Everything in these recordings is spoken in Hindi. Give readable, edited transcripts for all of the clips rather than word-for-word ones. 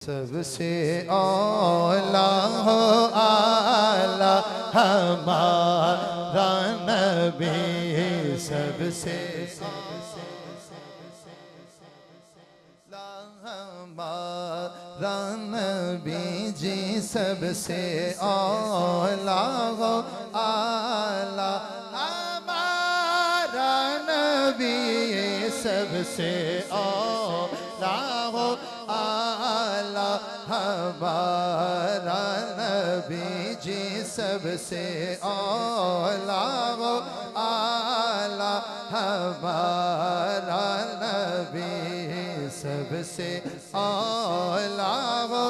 सबसे औला हो आला हमारा नबी, सबसे हमारा नबी जी, सबसे औला हो आला हमारा नबी, सबसे औला हो आला हमारा नबी जी, सबसे औला हो आला हमारा नबी, सबसे औला हो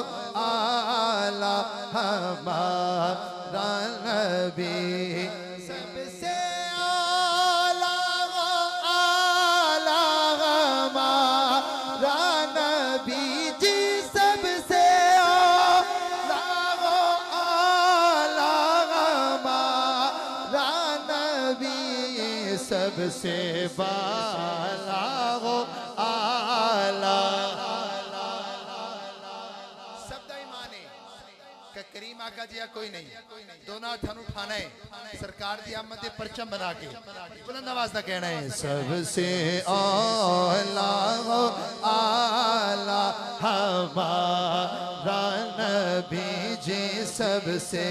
आला हमारा नबी, सबसे औला हो आला हमारा नबी जी, सबसे औला हो आला हमारा नबी, सबसे बाला हो आला। शब्द ही माने कि करीम आका जी कोई नहीं, दोनों थानू ठाना है सरकार दी आमद दे परचम बना के बुलंद आवाज दा कहना है, सबसे औला हो आला हमारा नबी जी, सबसे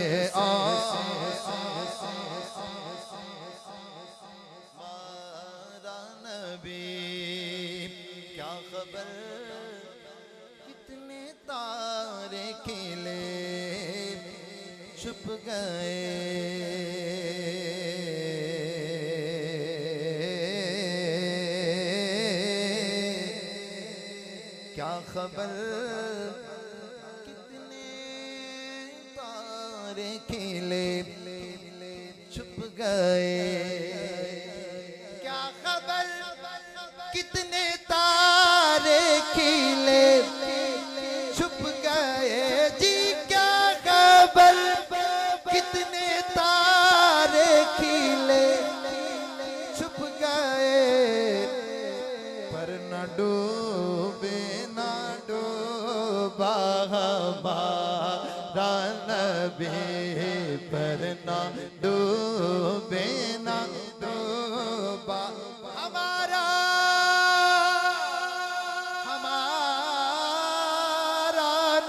क्या खबर कितने तारे खिले छुप गए, क्या खबर कितने तारे खिले छुप गए, क्या खबर कितने तारे खिले छुप गए जी, क्या खबर कितने तारे खिले छुप गए, पर न डूबे न डूबा हमारा नबी, पर न डूबे न डूबा हमारा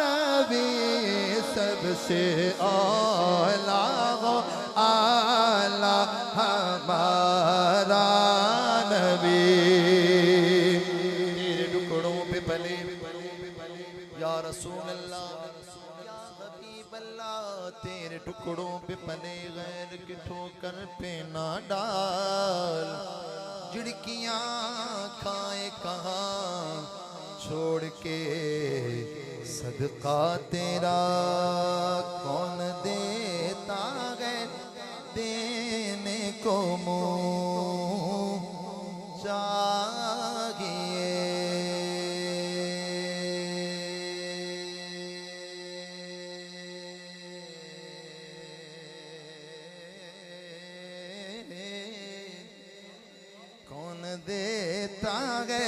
नबी, सबसे औला हो आला हमारा नबी, तेरे टुकड़ों पे पले या रसूल अल्लाह या हबीब अल्लाह, तेरे टुकड़ों पे पले गैर की ठोकर पे ना डाल, झिड़कियां खाए कहाँ छोड़ के सदका तेरा कौन देता है, देने को मुँह चाहिए, कौन देता है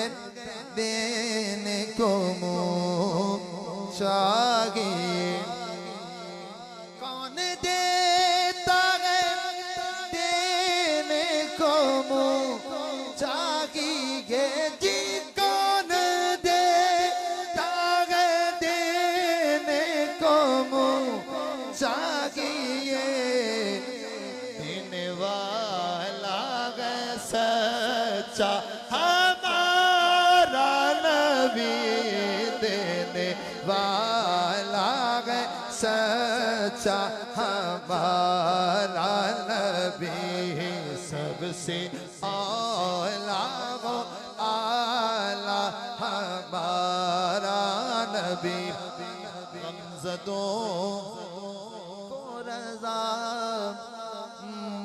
देने को मुँह चाहिए, कौन देता है देने को मुँह चाहिए जी, कौन देता है देने को मुँह चाहिए, देने वाला है सच्चा हमारा नबी, देने वाला है सच्चा हमारा नबी, सबसे औला हो आला हमारा नबी, गमज़दों को रज़ा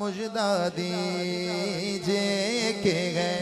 मुजदा दीजिए के गए